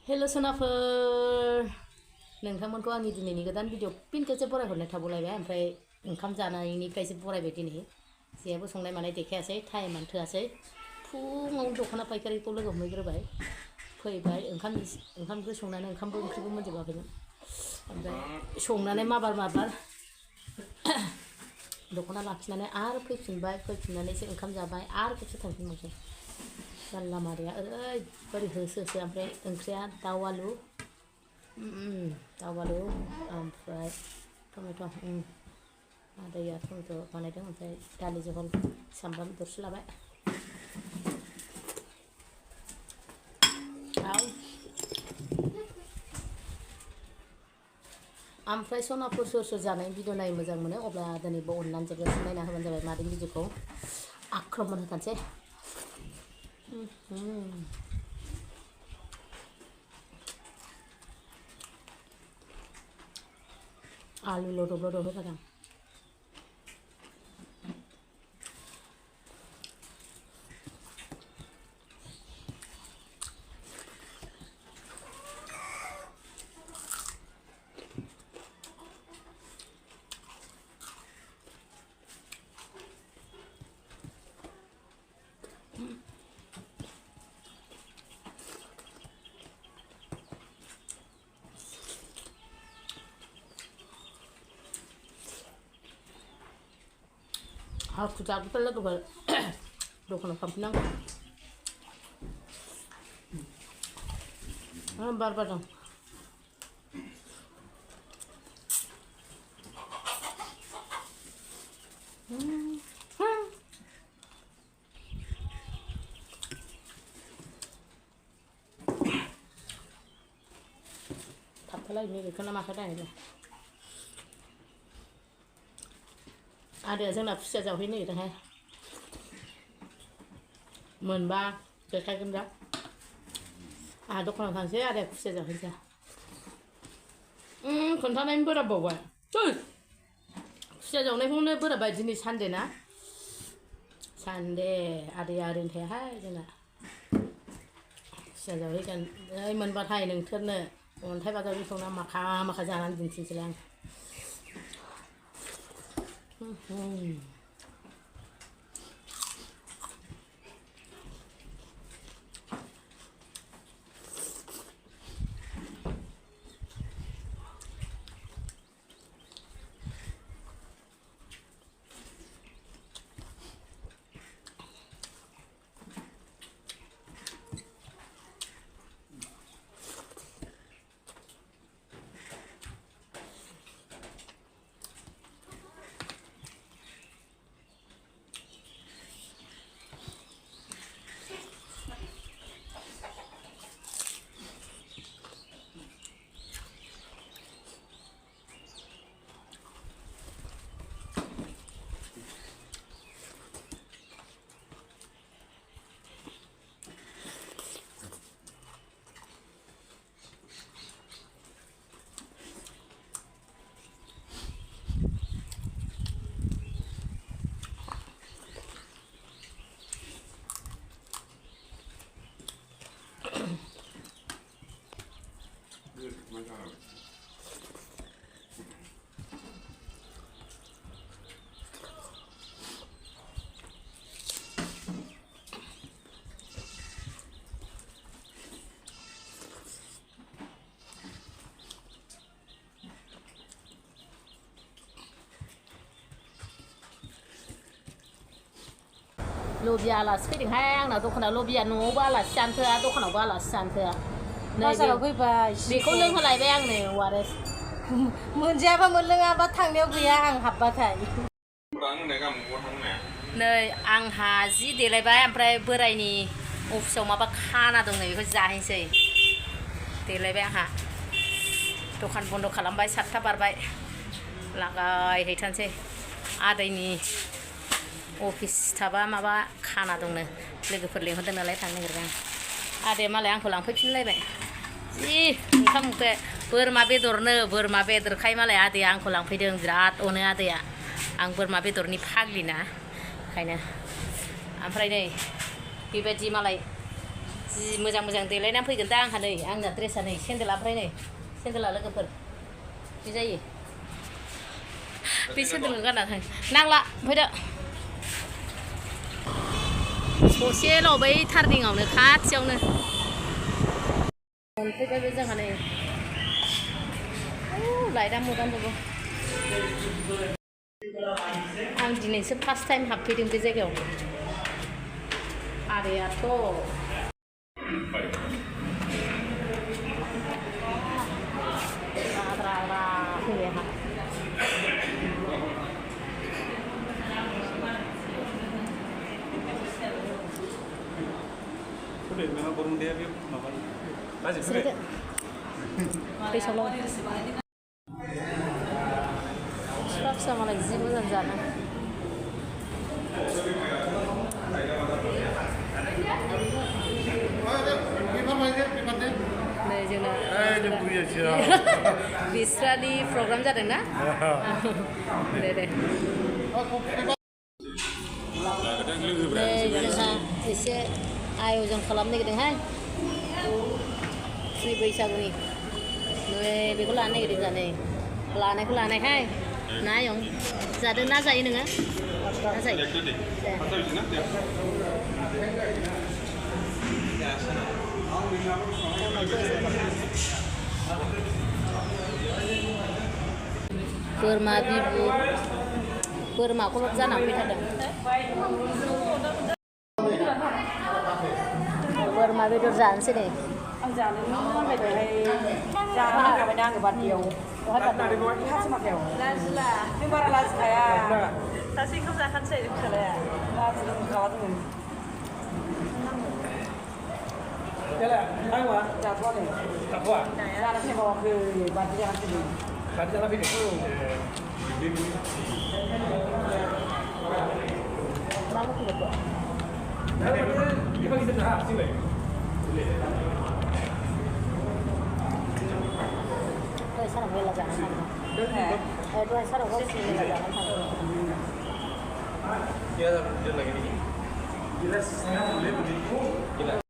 Hello सोनाफोर नोंथांमोनखौ आंनि दिनैनि गोदान भिडिअ फिन खेबसे बरायहरनाय थाबावलायबाय ओमफ्राय ओंखाम जानायनिफ्रायसो बरायबाय दिनै जेबो संनाय मानाय देखायासै टाइमानो थोआसै फुङाव दख'ना फायखारिखौ लोगो हमहैग्रोबाय फैबाय ओंखाम ओंख्रि संनानै ओंखामबो ओंख्रिबो मोनजोबाखैमोन ओमफ्राय संनानै माबार दख'ना लाखिनानै आरो फैफिननानैसो ओंखाम जाबाय आरो खेबसे थांफिनबावसै जानला मारिया ओरैबायदि होसो ओमफ्राय ओंख्रिया दाउ आलु ओमफ्राय टमेट' आदैया टमेट' बानायदों ओमफ्राय दालि जहल सामब्राम दरसे लाबाय ओमफ्राय सनाफोर सोर जानाय भिडिअ नायनो मोजां मोनो अब्ला दिनैबो अननानै जोबजासिम नायना होबानो जाबाय मादै भिडिअखौ आख्रमन होखानोसै आलु लदब होफादों हाखु दाखुफोर लोगोफोर दखानाव थांफिननांगौ बार बारदों थाबथालायनो बेखौनो माखा दायनोलाय आदाया जोंना खुसिया जावहैनो नागिरदोंहाय मोनबा देखायगोन दा आंहा दखानाव थांसै आदाया खुसिया जावहैनोसै खोन्थानायनि बोराबबावबाय खुसिया जावनायखौनो बोराबबाय दिनै सानडे ना सानडे आदैया ओरैनो थायाहाय जोंना खुसिया जावहैगोन ओइ मोनबाथाय नोंसोरनो अन्थाइ बाजारनि संना माखा जानानै दिन्थिनोसैलाय आं लबिया आलासि फैदोंहाय आंना दखानाव लबिया न'आवबो आलासि जानो थोआ दखानावबो आलासि जानो थोआ बाजाराव फैबाय बेखौ लोंहोलायबाय आंनो अआरएस मोनजायाबा मोनलोङाबा थांनायाव गैया आं हाबबाथाय नै आंहा जि देलायबाय ओमफ्राय बोरायनि अफिसाव माबा खाना दं नै बेखौ जाहैनोसै देलायबाय आंहा दखान बन्द खालामबाय 7टा बारबाय लागायहैथारसै आदैनि अफिस थाबा माबा खाना दंनो लोगोफोर लेंहरदों नालाय थांनो नागिरबाय आं आदाया मालाय आंखौ लांफैफिनलायबाय जि ओंखाम ओंख्रि बोरमा बेदरखाय मालाय आदैया आंखौ लांफैदों बिराद अनो आदैया आं बोरमा बेदरनि फाग्लिना ओंखायनो ओमफ्राय नै बेबायदि मालाय जि मोजां मोजां देलायनानै फैगोन दा आंहा नै आंना ड्रेसा नै सेन्देला ओमफ्राय नै सेन्देला लोगोफोर बे जायो बे सेन्देलखौ गानना थां नांला फैदो ससेल' बै टार्निंआवनो खाथियावनो मोनफैबाय बे जोंहा नै लाइटआ मोदान दङ आं दिनैसो फार्स्ट टाइम हाबफैदों बे जायगायाव आदैयाथ' आद्रा फैबाय आंहा फैसाल' फिसा फिसा मालाय जि मोजां जानो नै जोंना बिस्रानि प्रग्राम जादों ना दे नै जोंहा एसे आयजन खालामनो नागिरदोंहाय फ्रि बैसागुनि नै बेखौ लानो नागिरदों जानो लानायखौ लानायहाय नायं जादों ना जायो नोङो ना जायो बोरमा बिबु बोरमाखौल' जानानै फैथारदों बोरमा बेदर जानोसै नै आं जानो नांलायबायहाय जानो नांखाबायना आङो बार्डेआव खाथि माखायाव लाजिला नों बारा लाजिखाया सासे ओंखाम जाखानोसै फिसालाया लाजिनो ओंखारा जोङो जाथ'वाखै जाना फैबावाखै बार्डे जाखानोसै बार्डे जाना फैदों doi sarang bela jangan sama. Doi sarang kau sih bela jangan sama. Dia lagi ni. Jelas, boleh begitu. Jelas.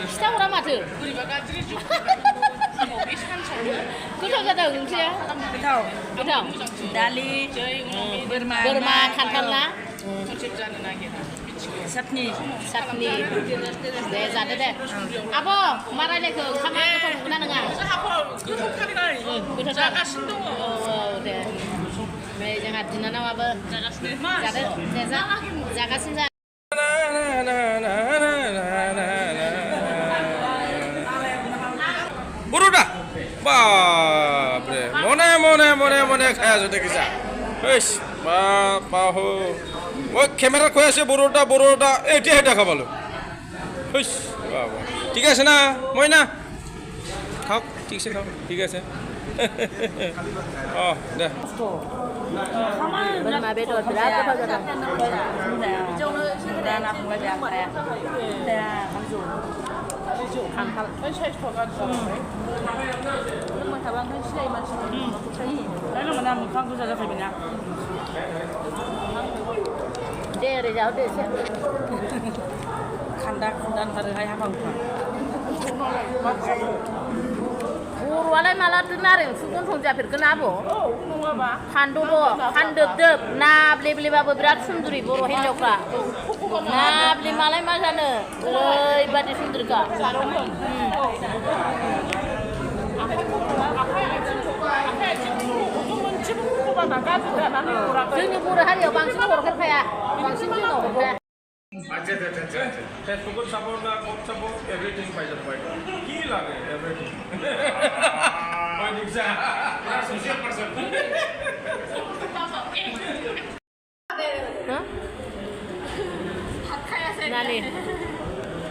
시작을 마트. 고장 가다 응시야. 고장. dali berma kantalna. satni deh jadi deh. Apa marah deh ke kamar ke mana nengah? Jaga sindu. Oh deh. Deh jangan di mana apa? Jaga sindu. Buruda, babre, mone kaya sudah kisah. Hei, bahu, wah kamera kaya sih buruda, dia ada kabalu. Hei, bawa, tiga sana, mau na? Kau, tiga sana. Oh, dah. Berma bedor berapa bagian? dan aku nggak ya dan kantal. lalu mana muka aku saja sebina Deh jauh deh sih. kandak dan terhai apa bukan Urwalai malah denarin, sukun sonjapir kenapa? Handobo, handep, na beli babu berat sundri boro hinjauka. Na beli malai macana, ibadi sundri ka. Jadi pura hari bangsin orang kaya, bangsin juga orang kaya. Facebook support na, code support, everything by the way. Gila deh, everything. Banyak sah. Social person. Hah? Nani?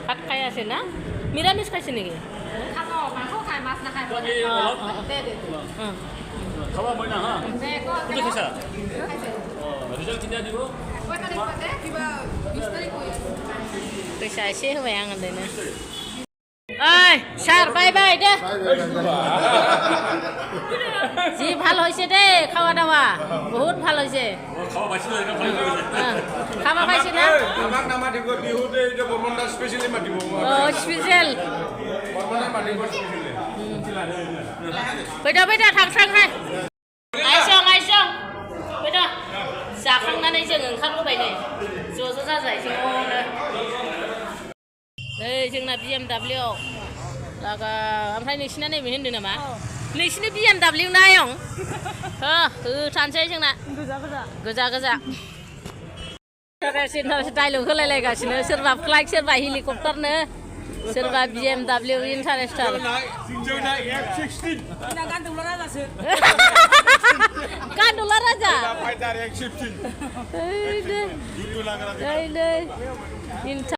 Hat kaya sih na? Miramis kaya sih nih? 가봐 뭐냐 하. 근데 회사. 도장 tinnya dulu. Saya sih yang ada nih. Sar bye bye deh. জি ভাল হয়েছে দে খাওয়া দাওয়া বহুত ভাল হয়েছে খাওয়া পাইছিল এটা ভালো হয়েছে খাওয়া পাইছে না আমাক নামাতিব বিহুতে এটা বৰ্মনদা স্পেশালি মাতিব স্পেশাল বৰ্মনে মাতিব স্পেশালি বেটা বেটা थां आइसं बेटा जाखांनानै जों ओंखारबोबाय नै ज' जाजाय ज'नो नै जोंना BMW लागा ओमफ्राय नोंसिना नैबे होनदों नामा नोंसिनि BMW ना आयं होथानसै जोंना गोजा डाइलग होलायलायगासिनो सोरबा फ्लाइट सोरबा हेलिकप्टारनो सोरबा BMW इन्टारनेसनेल जोंना F16 Kita gantung lah raja. Gantung raja. Fighter F16 Ini.